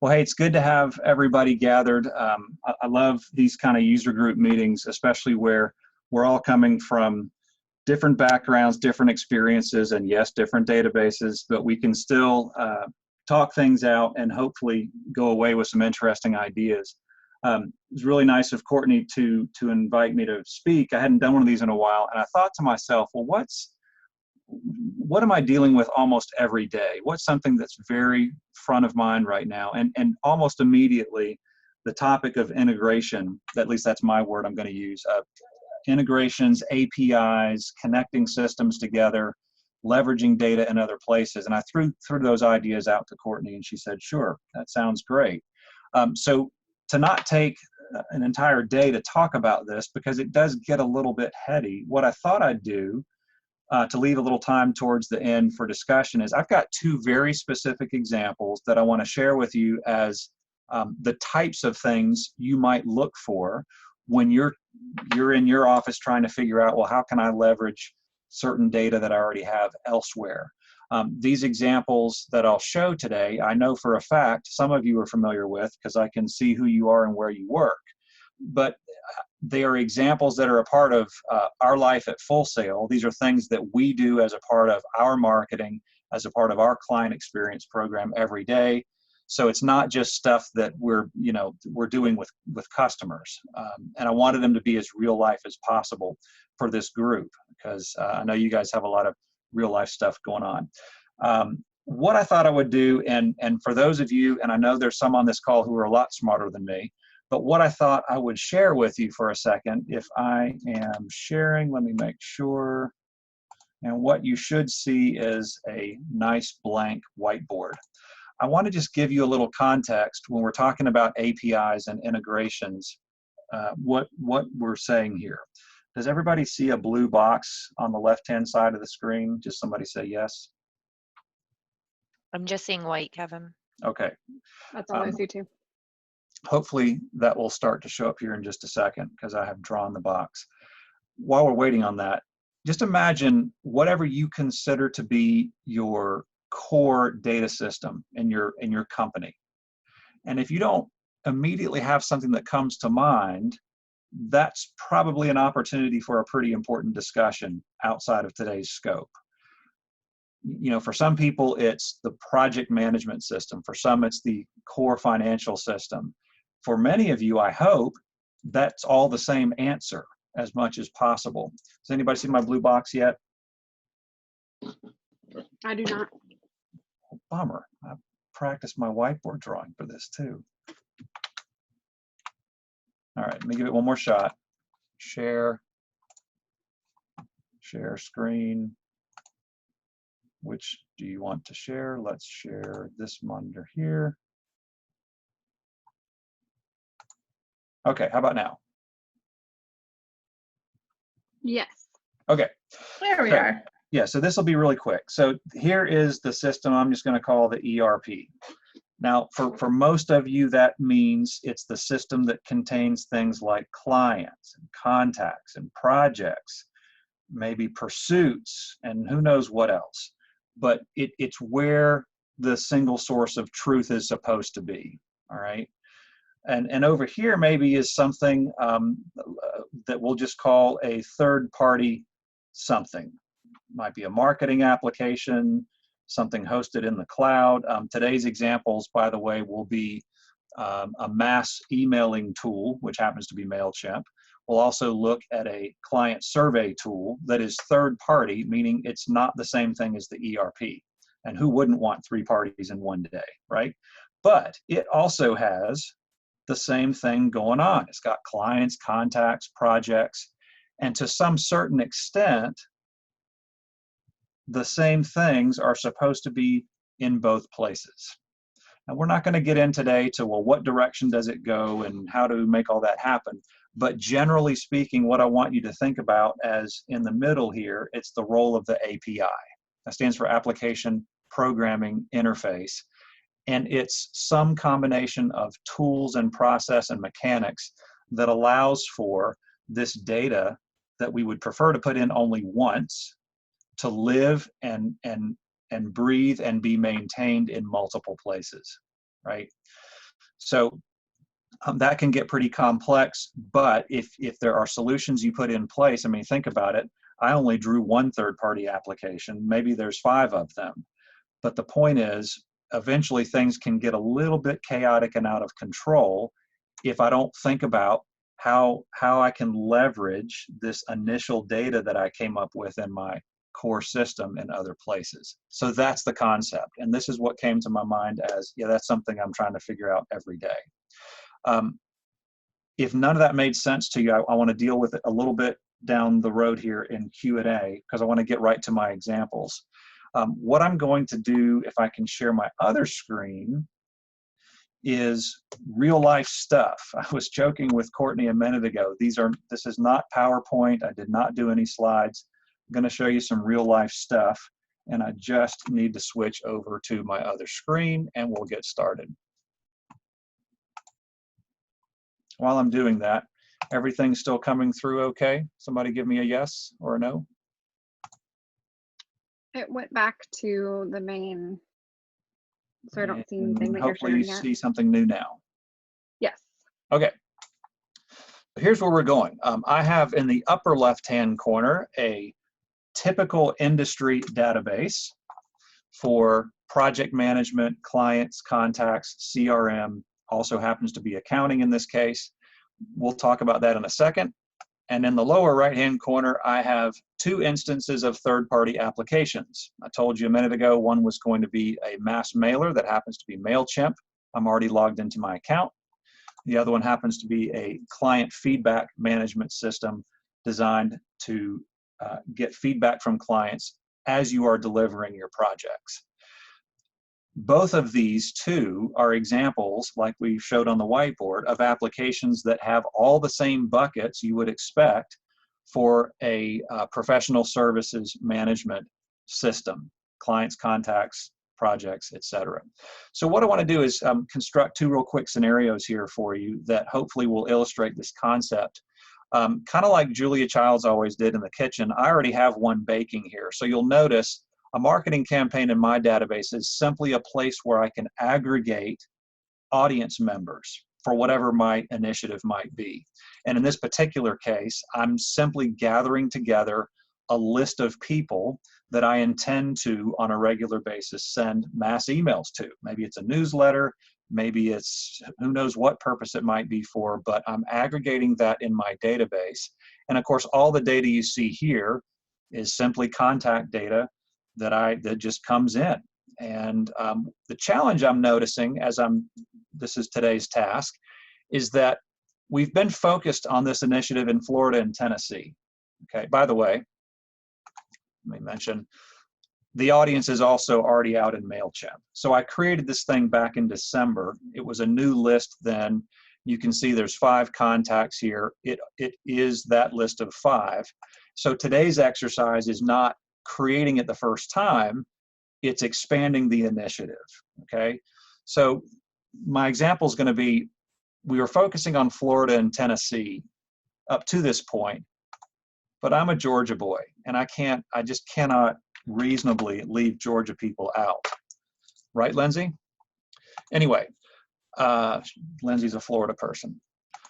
Well, hey, it's good to have everybody gathered. I love these kind of user group meetings, especially where we're all coming from different backgrounds, different experiences, and yes, different databases, but we can still talk things out and hopefully go away with some interesting ideas. It was really nice of Courtney to invite me to speak. I hadn't done one of these in a while, and I thought to myself, well, what am I dealing with almost every day? What's something that's very front of mind right now? And almost immediately, the topic of integration, at least that's my word I'm going to use, integrations, APIs, connecting systems together, leveraging data in other places. And I threw those ideas out to Courtney, and she said, sure, that sounds great. So to not take an entire day to talk about this, because it does get a little bit heady, what I thought I'd do to leave a little time towards the end for discussion is I've got two very specific examples that I want to share with you as the types of things you might look for when you're in your office trying to figure out, well, how can I leverage certain data that I already have elsewhere? These examples that I'll show today, I know for a fact some of you are familiar with because I can see who you are and where you work. But they are examples that are a part of our life at Full Sail. These are things that we do as a part of our marketing, as a part of our client experience program every day. So it's not just stuff that we're doing with customers. And I wanted them to be as real life as possible for this group because I know you guys have a lot of real life stuff going on. What I thought I would do, and for those of you, and I know there's some on this call who are a lot smarter than me, but what I thought I would share with you for a second, if I am sharing, let me make sure. And what you should see is a nice blank whiteboard. I want to just give you a little context when we're talking about APIs and integrations, what we're saying here. Does everybody see a blue box on the left-hand side of the screen? Just somebody say yes. I'm just seeing white, Kevin. Okay. That's all I see too. Hopefully that will start to show up here in just a second because I have drawn the box. While we're waiting on that, just imagine whatever you consider to be your core data system in your company. And if you don't immediately have something that comes to mind, that's probably an opportunity for a pretty important discussion outside of today's scope. You know, for some people, it's the project management system. For some, it's the core financial system. For many of you, I hope, that's all the same answer as much as possible. Has anybody seen my blue box yet? I do not. Oh, bummer. I practiced my whiteboard drawing for this too. All right, let me give it one more shot. Share screen. Which do you want to share? Let's share this monitor here. Okay, how about now? Yes. Okay. There we are. Yeah, so this will be really quick. So here is the system I'm just going to call the ERP. Now, for most of you, that means it's the system that contains things like clients and contacts and projects, maybe pursuits, and who knows what else. But it's where the single source of truth is supposed to be, all right? And over here maybe is something that we'll just call a third-party something. Might be a marketing application, something hosted in the cloud. Today's examples, by the way, will be a mass emailing tool, which happens to be MailChimp. We'll also look at a client survey tool that is third-party, meaning it's not the same thing as the ERP. And who wouldn't want 3 parties in one day, right? But it also has the same thing going on. It's got clients, contacts, projects, and to some certain extent, the same things are supposed to be in both places. And we're not going to get in today to, well, what direction does it go and how to make all that happen? But generally speaking, what I want you to think about as in the middle here, it's the role of the API. That stands for Application Programming Interface. And it's some combination of tools and process and mechanics that allows for this data that we would prefer to put in only once to live and breathe and be maintained in multiple places, right? So that can get pretty complex, but if there are solutions you put in place, I mean, think about it. I only drew one third-party application. Maybe there's 5 of them. But the point is, eventually things can get a little bit chaotic and out of control if I don't think about how I can leverage this initial data that I came up with in my core system in other places. So that's the concept. And this is what came to my mind as, yeah, that's something I'm trying to figure out every day. If none of that made sense to you, I want to deal with it a little bit down the road here in Q&A, because I want to get right to my examples. What I'm going to do, if I can share my other screen, is real life stuff. I was joking with Courtney a minute ago. This is not PowerPoint. I did not do any slides. I'm going to show you some real life stuff, and I just need to switch over to my other screen and we'll get started. While I'm doing that, everything's still coming through okay? Somebody give me a yes or a no. It went back to the main, so I don't see anything that you're Hopefully sharing you yet. see something new now. Yes. Okay. Here's where we're going. I have in the upper left-hand corner a typical industry database for project management, clients, contacts, CRM, also happens to be accounting in this case. We'll talk about that in a second. And in the lower right-hand corner, I have 2 instances of third-party applications. I told you a minute ago, one was going to be a mass mailer that happens to be MailChimp. I'm already logged into my account. The other one happens to be a client feedback management system designed to get feedback from clients as you are delivering your projects. Both of these 2 are examples, like we showed on the whiteboard, of applications that have all the same buckets you would expect for a professional services management system: clients, contacts, projects, etc. So what I want to do is construct 2 real quick scenarios here for you that hopefully will illustrate this concept. Kind of like Julia Childs always did in the kitchen, I already have one baking here. So you'll notice a marketing campaign in my database is simply a place where I can aggregate audience members for whatever my initiative might be. And in this particular case, I'm simply gathering together a list of people that I intend to, on a regular basis, send mass emails to. Maybe it's a newsletter, maybe it's who knows what purpose it might be for, but I'm aggregating that in my database. And of course, all the data you see here is simply contact data that just comes in. And the challenge I'm noticing as this is today's task, is that we've been focused on this initiative in Florida and Tennessee. Okay, by the way, let me mention, the audience is also already out in MailChimp. So I created this thing back in December. It was a new list then. You can see there's 5 contacts here. It is that list of 5. So today's exercise is not creating it the first time, it's expanding the initiative, okay? So my example is going to be, we were focusing on Florida and Tennessee up to this point, but I'm a Georgia boy, and I just cannot reasonably leave Georgia people out. Right, Lindsay? Anyway, Lindsay's a Florida person.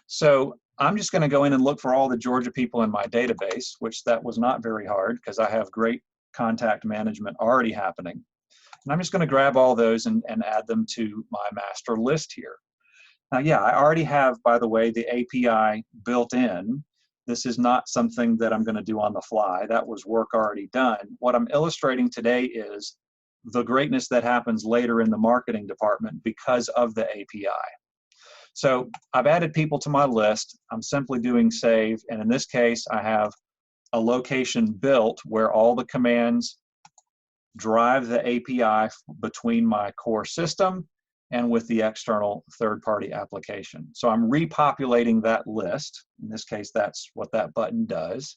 So I'm just going to go in and look for all the Georgia people in my database, which that was not very hard because I have great contact management already happening. And I'm just going to grab all those and add them to my master list here. Now, yeah, I already have, by the way, the API built in. This is not something that I'm going to do on the fly. That was work already done. What I'm illustrating today is the greatness that happens later in the marketing department because of the API. So I've added people to my list. I'm simply doing save. And in this case, I have a location built where all the commands drive the API between my core system and with the external third-party application. So I'm repopulating that list. In this case, that's what that button does.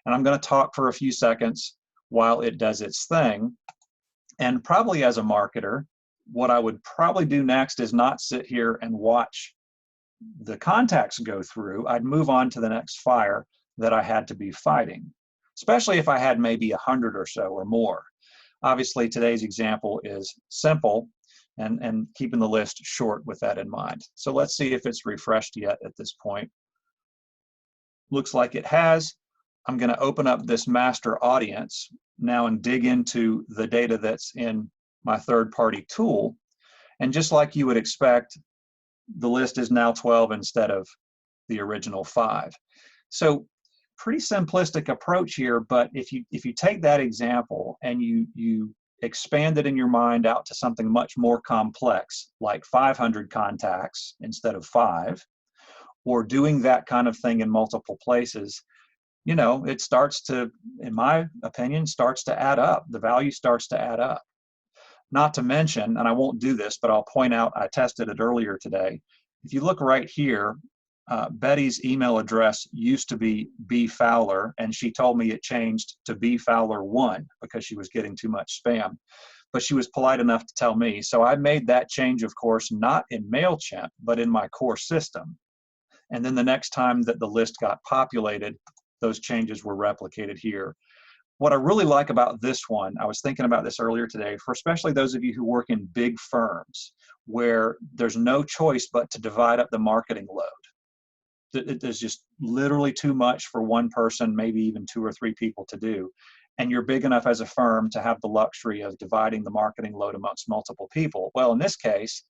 And I'm going to talk for a few seconds while it does its thing. And probably as a marketer, what I would probably do next is not sit here and watch the contacts go through. I'd move on to the next fire that I had to be fighting, especially if I had maybe 100 or so or more. Obviously, today's example is simple, and keeping the list short with that in mind. So let's see if it's refreshed yet at this point. Looks like it has. I'm going to open up this master audience now and dig into the data that's in my third-party tool. And just like you would expect, the list is now 12 instead of the original 5. So pretty simplistic approach here, but if you take that example and you expand it in your mind out to something much more complex, like 500 contacts instead of 5, or doing that kind of thing in multiple places, you know, it starts to, in my opinion, starts to add up. The value starts to add up. Not to mention, and I won't do this, but I'll point out, I tested it earlier today. If you look right here, Betty's email address used to be B Fowler, and she told me it changed to B Fowler 1 because she was getting too much spam. But she was polite enough to tell me. So I made that change, of course, not in MailChimp, but in my core system. And then the next time that the list got populated, those changes were replicated here. What I really like about this one, I was thinking about this earlier today, for especially those of you who work in big firms where there's no choice but to divide up the marketing load. There's just literally too much for one person, maybe even 2 or 3 people to do. And you're big enough as a firm to have the luxury of dividing the marketing load amongst multiple people. Well, in this case,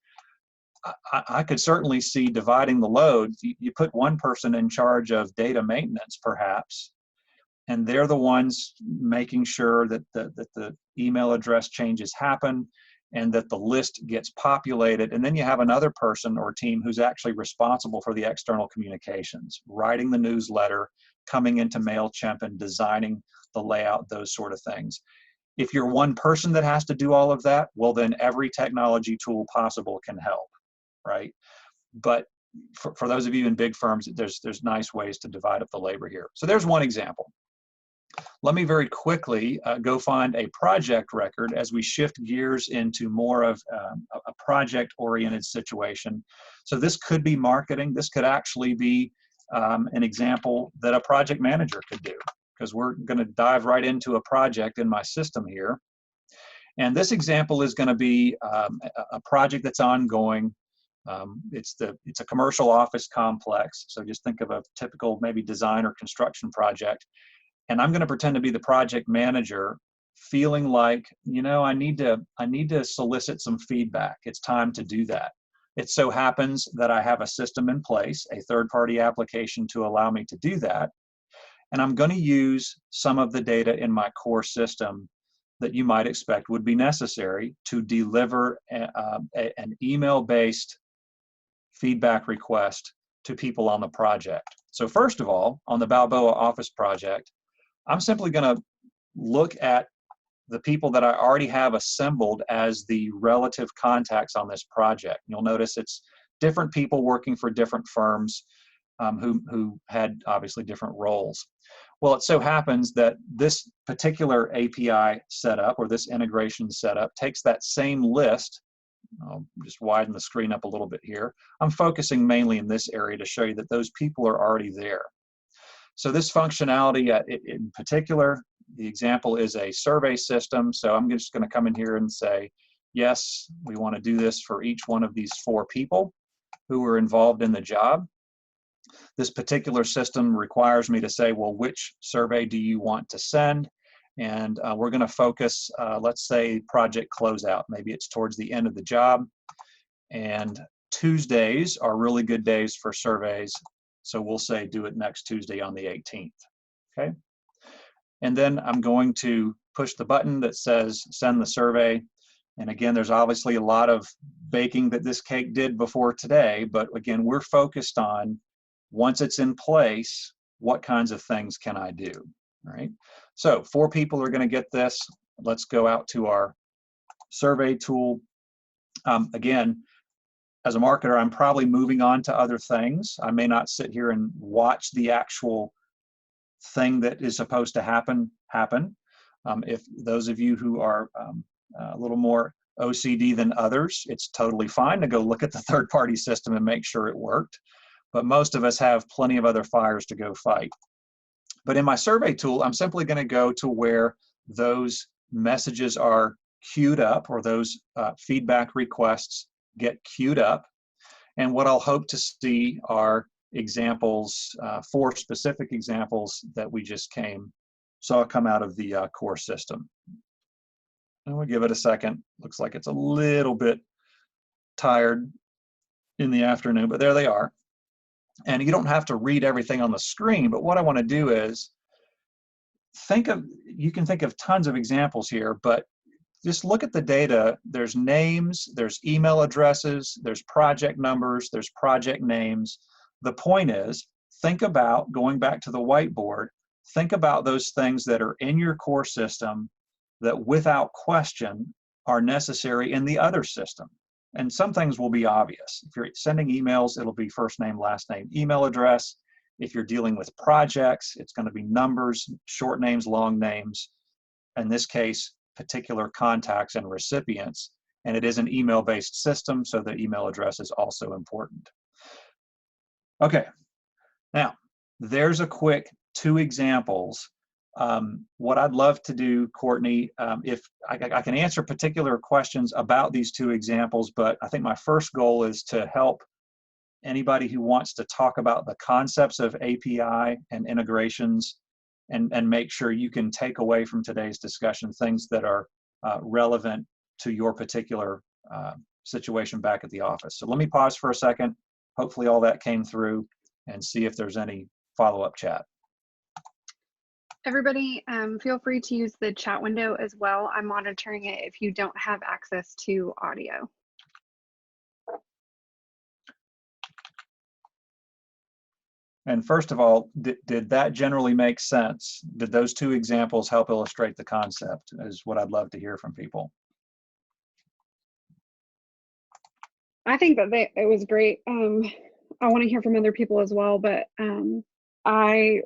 I could certainly see dividing the load. You put one person in charge of data maintenance, perhaps, and they're the ones making sure that the email address changes happen and that the list gets populated. And then you have another person or team who's actually responsible for the external communications, writing the newsletter, coming into MailChimp and designing the layout, those sort of things. If you're one person that has to do all of that, well, then every technology tool possible can help, right? But for those of you in big firms, there's nice ways to divide up the labor here. So there's one example. Let me very quickly go find a project record as we shift gears into more of a project-oriented situation. So this could be marketing. This could actually be an example that a project manager could do, because we're going to dive right into a project in my system here. And this example is going to be a project that's ongoing. It's a commercial office complex. So just think of a typical maybe design or construction project. And I'm going to pretend to be the project manager, feeling like, you know, I need to solicit some feedback. It's time to do that. It so happens that I have a system in place, a third-party application to allow me to do that. And I'm going to use some of the data in my core system that you might expect would be necessary to deliver an email-based feedback request to people on the project. So first of all, on the Balboa office project, I'm simply going to look at the people that I already have assembled as the relative contacts on this project. You'll notice it's different people working for different firms who had obviously different roles. Well, it so happens that this particular API setup or this integration setup takes that same list. I'll just widen the screen up a little bit here. I'm focusing mainly in this area to show you that those people are already there. So this functionality in particular, the example is a survey system. So I'm just going to come in here and say, yes, we want to do this for each one of these 4 people who are involved in the job. This particular system requires me to say, well, which survey do you want to send? And we're going to focus, let's say, project closeout. Maybe it's towards the end of the job. And Tuesdays are really good days for surveys. So we'll say do it next Tuesday on the 18th, okay? And then I'm going to push the button that says send the survey. And again, there's obviously a lot of baking that this cake did before today, but again, we're focused on, once it's in place, what kinds of things can I do, right? So 4 people are gonna get this. Let's go out to our survey tool. Again, as a marketer, I'm probably moving on to other things. I may not sit here and watch the actual thing that is supposed to happen. If those of you who are a little more OCD than others, it's totally fine to go look at the third-party system and make sure it worked. But most of us have plenty of other fires to go fight. But in my survey tool, I'm simply going to go to where those messages are queued up, or those feedback requests get queued up. And what I'll hope to see are examples, 4 specific examples that we just saw come out of the core system. And we'll give it a second. Looks like it's a little bit tired in the afternoon, but there they are. And you don't have to read everything on the screen, but what I want to do is you can think of tons of examples here, but just look at the data. There's names, there's email addresses, there's project numbers, there's project names. The point is, think about, going back to the whiteboard, think about those things that are in your core system that without question are necessary in the other system. And some things will be obvious. If you're sending emails, it'll be first name, last name, email address. If you're dealing with projects, it's going to be numbers, short names, long names. In this case, particular contacts and recipients. And it is an email-based system, so the email address is also important. Okay, now there's a quick 2 examples. What I'd love to do, Courtney, if I can answer particular questions about these 2 examples, but I think my first goal is to help anybody who wants to talk about the concepts of API and integrations, and make sure you can take away from today's discussion things that are relevant to your particular situation back at the office. So let me pause for a second. Hopefully all that came through, and see if there's any follow-up chat. Everybody, feel free to use the chat window as well. I'm monitoring it if you don't have access to audio. And first of all, did that generally make sense? Did those 2 examples help illustrate the concept? Is what I'd love to hear from people. I think that it was great. I want to hear from other people as well, but I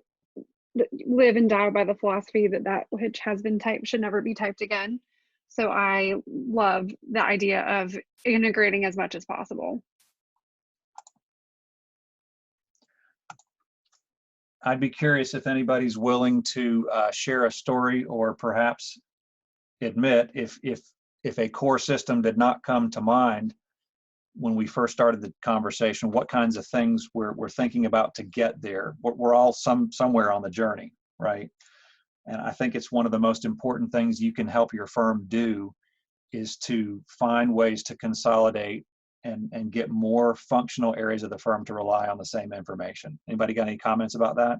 live and die by the philosophy that which has been typed should never be typed again. So I love the idea of integrating as much as possible. I'd be curious if anybody's willing to share a story, or perhaps admit if a core system did not come to mind when we first started the conversation, what kinds of things we're thinking about to get there. We're all somewhere on the journey, right? And I think it's one of the most important things you can help your firm do is to find ways to consolidate and get more functional areas of the firm to rely on the same information. Anybody got any comments about that?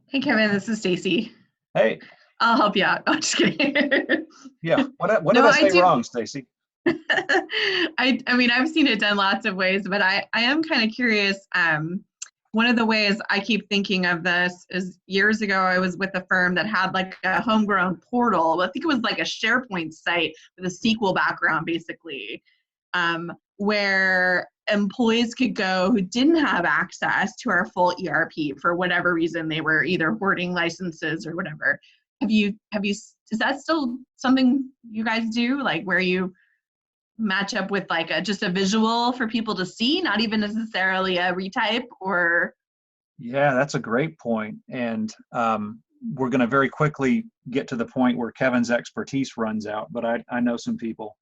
Hey, Kevin, this is Stacey. Hey. I'll help you out. I'm just kidding. Yeah. What did I say wrong, Stacey? I mean, I've seen it done lots of ways, but I am kind of curious. One of the ways I keep thinking of this is years ago, I was with a firm that had like a homegrown portal. I think it was like a SharePoint site with a SQL background, basically, where employees could go who didn't have access to our full ERP for whatever reason. They were either hoarding licenses or whatever. Is that still something you guys do? Like where you match up with like just a visual for people to see, not even necessarily a retype? Or yeah, that's a great point. And we're going to very quickly get to the point where Kevin's expertise runs out, but I know some people.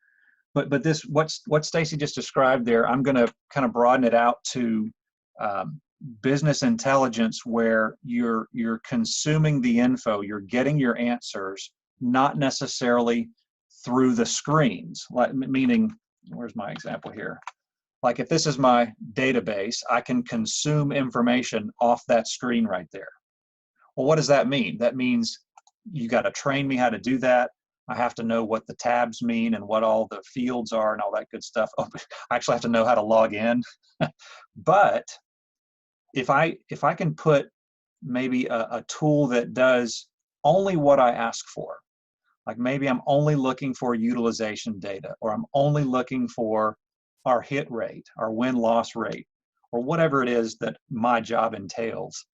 But this, what Stacey just described there, I'm going to kind of broaden it out to business intelligence, where you're consuming the info, you're getting your answers, not necessarily through the screens. Like, meaning, where's my example here? Like if this is my database, I can consume information off that screen right there. Well, what does that mean? That means you got to train me how to do that. I have to know what the tabs mean and what all the fields are and all that good stuff. Oh, I actually have to know how to log in. But if I can put maybe a tool that does only what I ask for, like maybe I'm only looking for utilization data, or I'm only looking for our hit rate, our win-loss rate, or whatever it is that my job entails.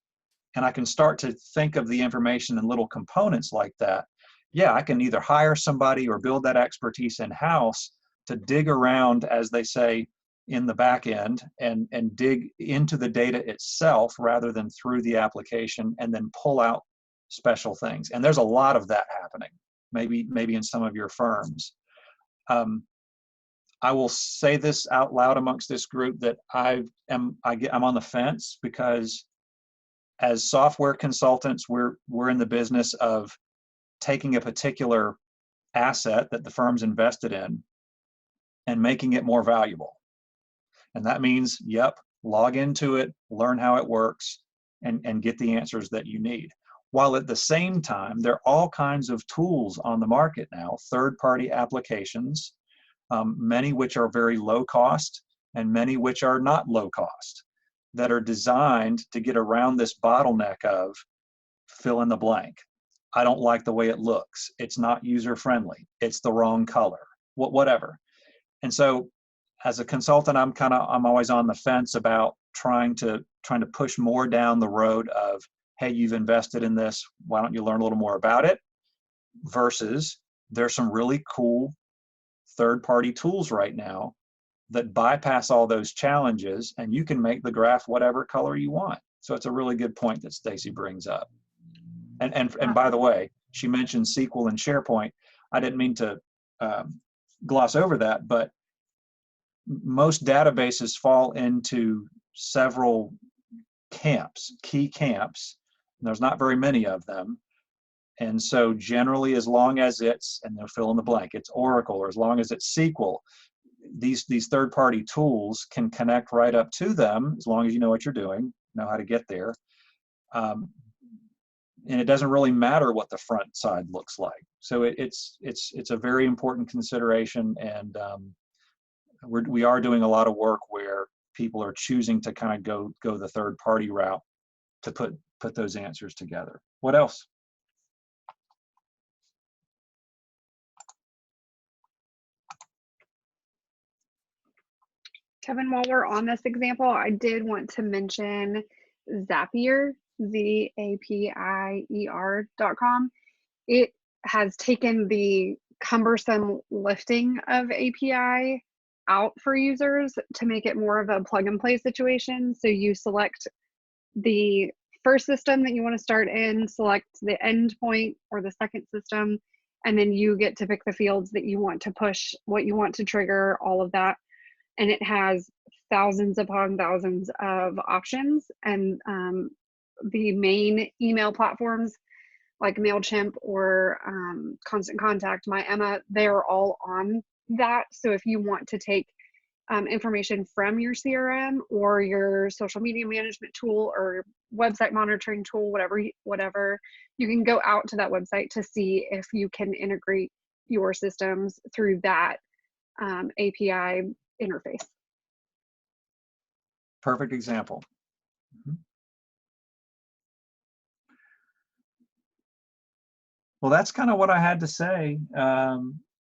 And I can start to think of the information in little components like that. Yeah, I can either hire somebody or build that expertise in-house to dig around, as they say in the back end and dig into the data itself rather than through the application, and then pull out special things. And there's a lot of that happening, maybe in some of your firms. I will say this out loud amongst this group, that I'm on the fence, because as software consultants, we're in the business of taking a particular asset that the firm's invested in and making it more valuable. And that means, log into it, learn how it works, and get the answers that you need. While at the same time, there are all kinds of tools on the market now, third-party applications, many which are very low cost and many which are not low cost, that are designed to get around this bottleneck of fill in the blank. I don't like the way it looks. It's not user-friendly. It's the wrong color, whatever. And so as a consultant, I'm always on the fence about trying to push more down the road of, hey, you've invested in this, why don't you learn a little more about it? Versus there's some really cool third-party tools right now that bypass all those challenges, and you can make the graph whatever color you want. So it's a really good point that Stacey brings up. And by the way, she mentioned SQL and SharePoint. I didn't mean to gloss over that, but most databases fall into several camps, key camps. And there's not very many of them. And so generally, as long as it's, and they'll fill in the blank, it's Oracle, or as long as it's SQL, these third-party tools can connect right up to them, as long as you know what you're doing, know how to get there. And it doesn't really matter what the front side looks like. So it's a very important consideration, and we are doing a lot of work where people are choosing to kind of go the third-party route to put those answers together. What else? Kevin, while we're on this example, I did want to mention Zapier, ZAPIER.com. It has taken the cumbersome lifting of API out for users to make it more of a plug and play situation. So you select the first system that you want to start in, select the endpoint or the second system, and then you get to pick the fields that you want to push, what you want to trigger, all of that. And it has thousands upon thousands of options. And the main email platforms like MailChimp or Constant Contact, My Emma, they're all on that. So if you want to take information from your CRM or your social media management tool or website monitoring tool, whatever, you can go out to that website to see if you can integrate your systems through that API interface. Perfect example. Well, that's kind of what I had to say.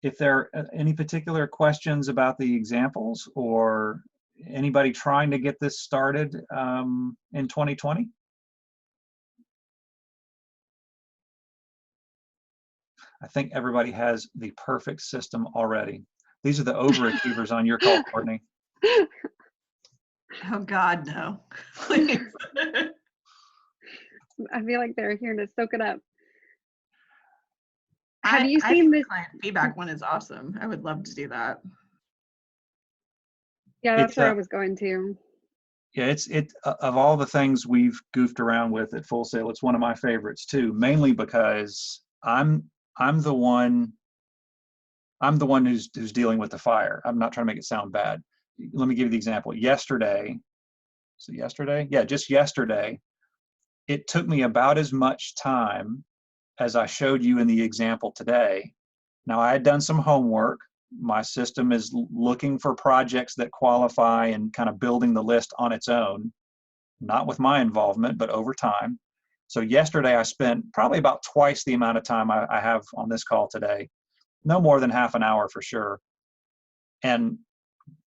If there are any particular questions about the examples, or anybody trying to get this started in 2020? I think everybody has the perfect system already. These are the overachievers on your call, Courtney. Oh God, no. Please. I feel like they're here to soak it up. Have you seen this? Client feedback one is awesome. I would love to do that. Yeah, that's where I was going to. Yeah, of all the things we've goofed around with at Full Sail, it's one of my favorites too. Mainly because I'm the one who's dealing with the fire. I'm not trying to make it sound bad. Let me give you the example. Yesterday, just yesterday, it took me about as much time as I showed you in the example today. Now, I had done some homework. My system is looking for projects that qualify and kind of building the list on its own, not with my involvement, but over time. So yesterday, I spent probably about twice the amount of time I have on this call today, no more than half an hour for sure. And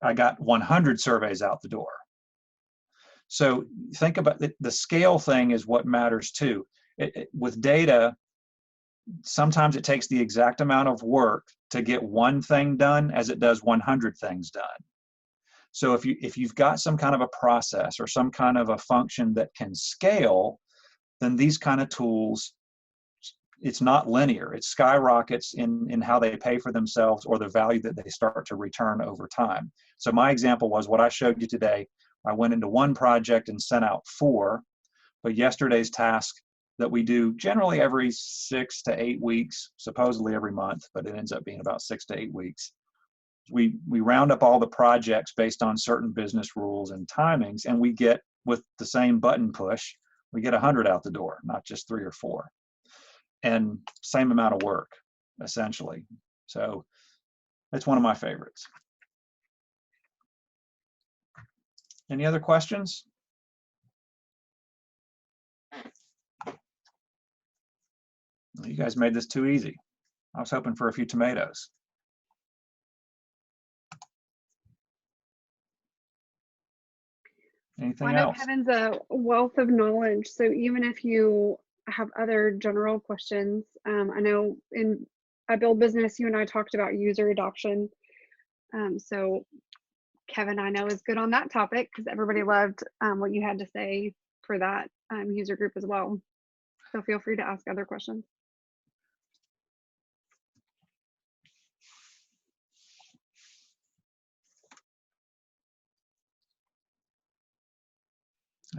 I got 100 surveys out the door. So think about the scale thing is what matters too. With data, sometimes it takes the exact amount of work to get one thing done as it does 100 things done. So if you've got some kind of a process or some kind of a function that can scale, then these kind of tools, it's not linear. It skyrockets in how they pay for themselves or the value that they start to return over time. So my example was what I showed you today. I went into one project and sent out 4, but yesterday's task that we do generally every 6 to 8 weeks, supposedly every month, but it ends up being about 6 to 8 weeks. We round up all the projects based on certain business rules and timings, and we get, with the same button push, we get 100 out the door, not just 3 or 4. And same amount of work, essentially. So it's one of my favorites. Any other questions? You guys made this too easy. I was hoping for a few tomatoes. Anything I know else? Kevin's a wealth of knowledge, so even if you have other general questions, I know in I Build Business, you and I talked about user adoption. So Kevin, I know, is good on that topic because everybody loved what you had to say for that user group as well. So feel free to ask other questions.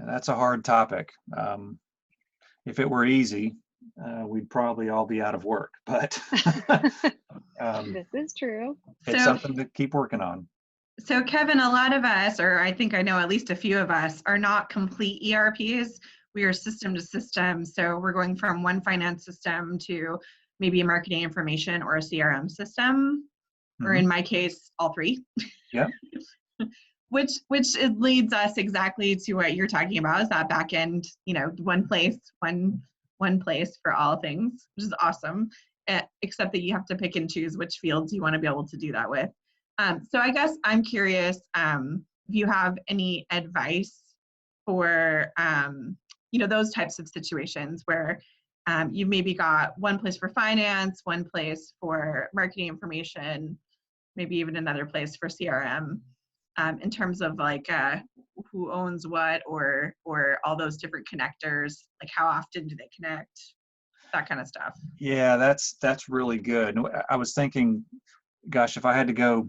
That's a hard topic. If it were easy, we'd probably all be out of work, but This is true. it's something to keep working on. So Kevin, a lot of us, or I think I know at least a few of us, are not complete ERPs. We are system to system. So we're going from one finance system to maybe a marketing information or a CRM system, or in my case, all 3. Yeah. Which it leads us exactly to what you're talking about, is that back end, one place for all things, which is awesome, except that you have to pick and choose which fields you want to be able to do that with. So I guess I'm curious if you have any advice for, those types of situations where you've maybe got one place for finance, one place for marketing information, maybe even another place for CRM. In terms of like who owns what, or all those different connectors, like how often do they connect, that kind of stuff. Yeah, that's really good. I was thinking, gosh, if I had to go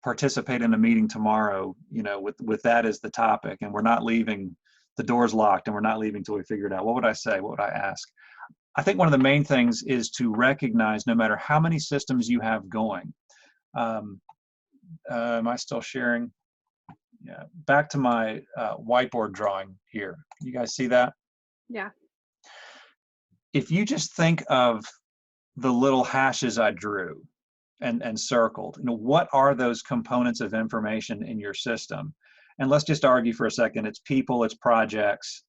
participate in a meeting tomorrow, with that as the topic, and we're not leaving, the door's locked, and we're not leaving till we figure it out, what would I say? What would I ask? I think one of the main things is to recognize, no matter how many systems you have going, am I still sharing? Yeah, back to my whiteboard drawing here. You guys see that? Yeah. If you just think of the little hashes I drew and circled, what are those components of information in your system? And let's just argue for a second, it's people, it's projects,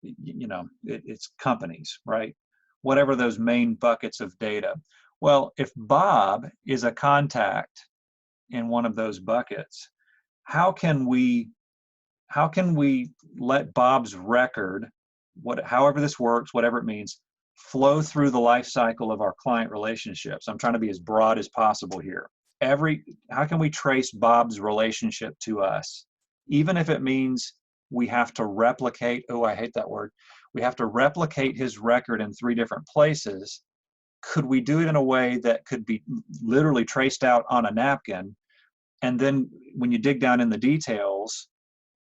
it's companies, right? Whatever those main buckets of data. Well, if Bob is a contact in one of those buckets, how can we let Bob's record, however this works, whatever it means, flow through the life cycle of our client relationships? I'm trying to be as broad as possible here. How can we trace Bob's relationship to us, even if it means we have to replicate, I hate that word, we have to replicate his record in 3 different places? Could we do it in a way that could be literally traced out on a napkin? And then when you dig down in the details,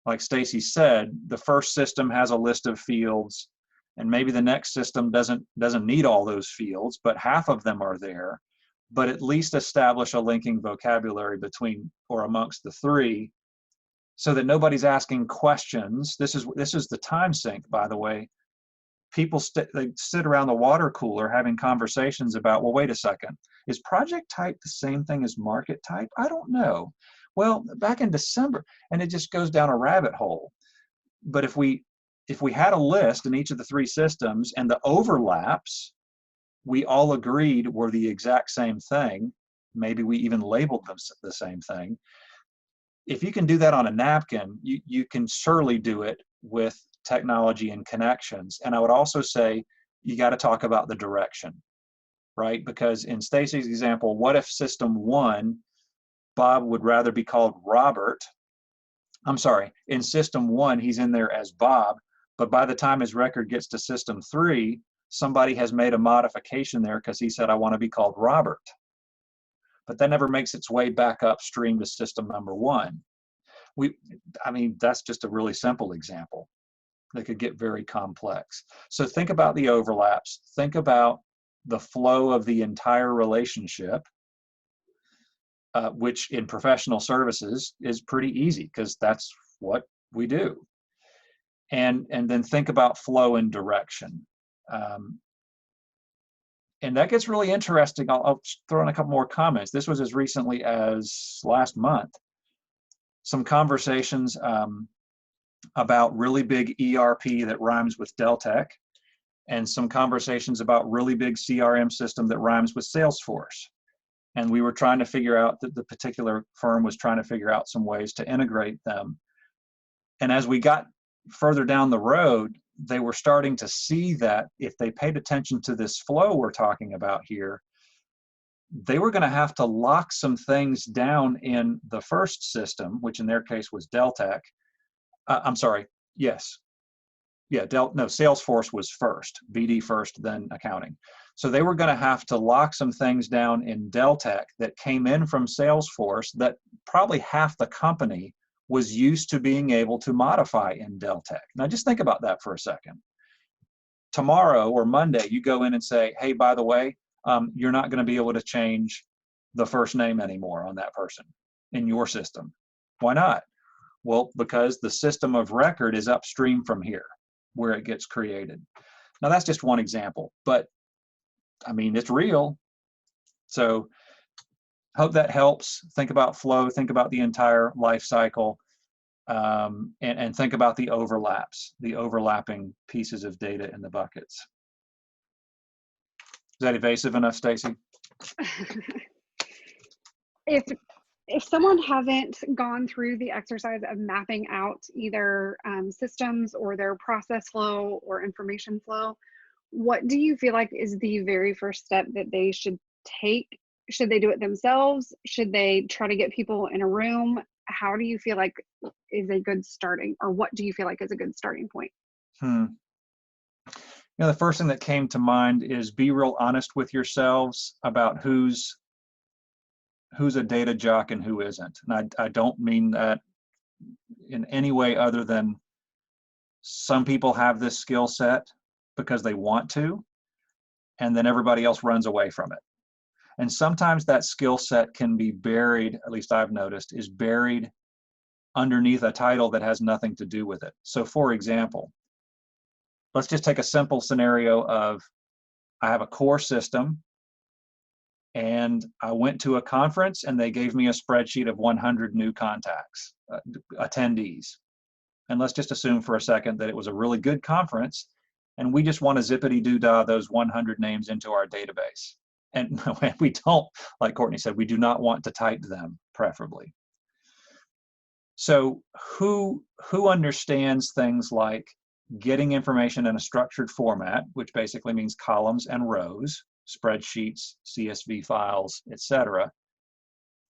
like Stacey said, the first system has a list of fields, and maybe the next system doesn't need all those fields, but half of them are there. But at least establish a linking vocabulary between or amongst the 3, so that nobody's asking questions. This is the time sink, by the way. People they sit around the water cooler having conversations about, well, wait a second, is project type the same thing as market type? I don't know. Well, back in December, and it just goes down a rabbit hole. But if we had a list in each of the 3 systems, and the overlaps we all agreed were the exact same thing, maybe we even labeled them the same thing. If you can do that on a napkin, you can surely do it with technology and connections. And I would also say you got to talk about the direction, right? Because in Stacey's example, what if system 1, Bob would rather be called Robert I'm sorry, in system 1, he's in there as Bob, but by the time his record gets to system 3, somebody has made a modification there because he said, I want to be called Robert. But that never makes its way back upstream to system number 1. I mean, that's just a really simple example. They could get very complex. So think about the overlaps. Think about the flow of the entire relationship, which in professional services is pretty easy because that's what we do. And then think about flow and direction. And that gets really interesting. I'll throw in a couple more comments. This was as recently as last month. Some conversations about really big ERP that rhymes with Deltek, and some conversations about really big CRM system that rhymes with Salesforce. And we were trying to figure out, that the particular firm was trying to figure out some ways to integrate them. And as we got further down the road, they were starting to see that if they paid attention to this flow we're talking about here, they were going to have to lock some things down in the first system, which in their case was Deltek. I'm sorry, yes. Yeah, Salesforce was first, BD first, then accounting. So they were going to have to lock some things down in Deltek that came in from Salesforce that probably half the company was used to being able to modify in Deltek. Now just think about that for a second. Tomorrow or Monday, you go in and say, hey, by the way, you're not going to be able to change the first name anymore on that person in your system. Why not? Well, because the system of record is upstream from here, where it gets created. Now, that's just one example, but I mean, it's real. So hope that helps. Think about flow, think about the entire life cycle, and think about the overlaps, the overlapping pieces of data in the buckets. Is that evasive enough, Stacey? If someone hasn't gone through the exercise of mapping out either systems or their process flow or information flow, what do you feel like is the very first step that they should take? Should they do it themselves? Should they try to get people in a room? How do you feel like is a good starting, or what do you feel like is a good starting point? You know, the first thing that came to mind is be real honest with yourselves about who's a data jock and who isn't. And I don't mean that in any way other than some people have this skill set because they want to, and then everybody else runs away from it. And sometimes that skill set can be buried, at least I've noticed, is buried underneath a title that has nothing to do with it. So for example, let's just take a simple scenario of I have a core system and I went to a conference and they gave me a spreadsheet of 100 new contacts, attendees. And let's just assume for a second that it was a really good conference and we just want to zippity-doo-dah those 100 names into our database. And we don't, like Courtney said, we do not want to type them, preferably. So who understands things like getting information in a structured format, which basically means columns and rows, spreadsheets, CSV files, etc.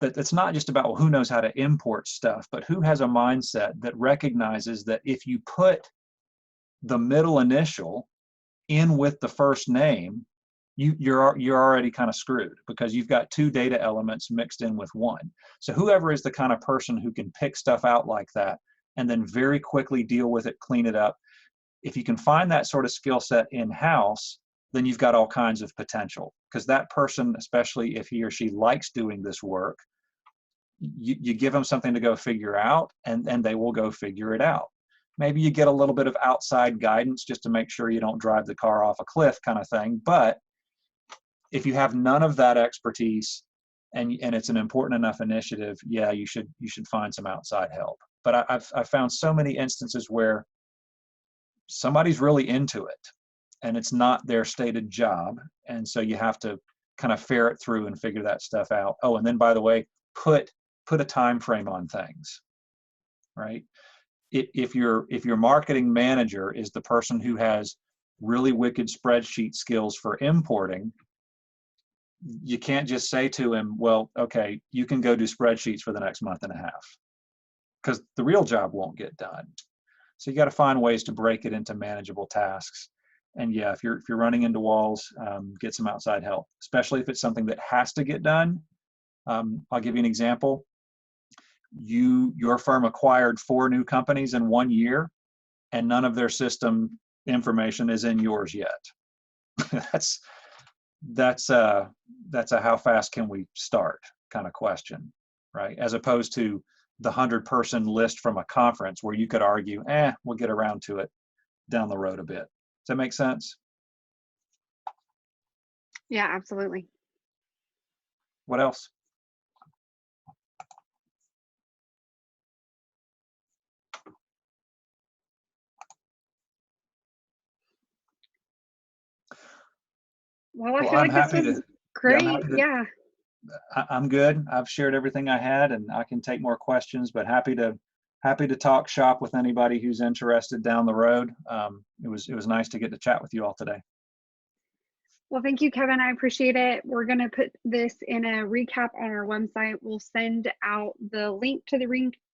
That it's not just about, well, who knows how to import stuff, but who has a mindset that recognizes that if you put the middle initial in with the first name, you're already kind of screwed because you've got two data elements mixed in with one. So whoever is the kind of person who can pick stuff out like that and then very quickly deal with it, clean it up, if you can find that sort of skill set in-house, then you've got all kinds of potential. Because that person, especially if he or she likes doing this work, you give them something to go figure out, and they will go figure it out. Maybe you get a little bit of outside guidance just to make sure you don't drive the car off a cliff kind of thing. But if you have none of that expertise and it's an important enough initiative, yeah, you should find some outside help. But I've found so many instances where somebody's really into it and it's not their stated job, and so you have to kind of ferret through and figure that stuff out. Oh, and then by the way, put a time frame on things, right? If your marketing manager is the person who has really wicked spreadsheet skills for importing, you can't just say to him, well, okay, you can go do spreadsheets for the next month and a half, because the real job won't get done. So you got to find ways to break it into manageable tasks. And yeah, if you're running into walls, get some outside help, especially if it's something that has to get done. I'll give you an example. Your firm acquired 4 new companies in 1 year, and none of their system information is in yours yet. that's a how fast can we start kind of question, right? As opposed to the 100-person list from a conference where you could argue, we'll get around to it down the road a bit. Does that make sense? Yeah, absolutely. What else? Well, I Well, feel I'm like this happy was to. great. Yeah, I'm happy to. Yeah. I'm good. I've shared everything I had, and I can take more questions. But happy to talk shop with anybody who's interested down the road. It was nice to get to chat with you all today. Well, thank you, Kevin. I appreciate it. We're going to put this in a recap on our website. We'll send out the link to the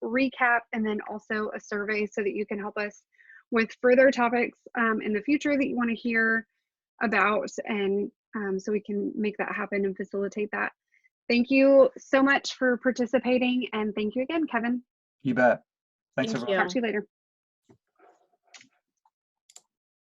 recap and then also a survey so that you can help us with further topics in the future that you want to hear about, and so we can make that happen and facilitate that. Thank you so much for participating, and thank you again, Kevin. You bet. Thanks, Thank everyone. you. Talk to you later.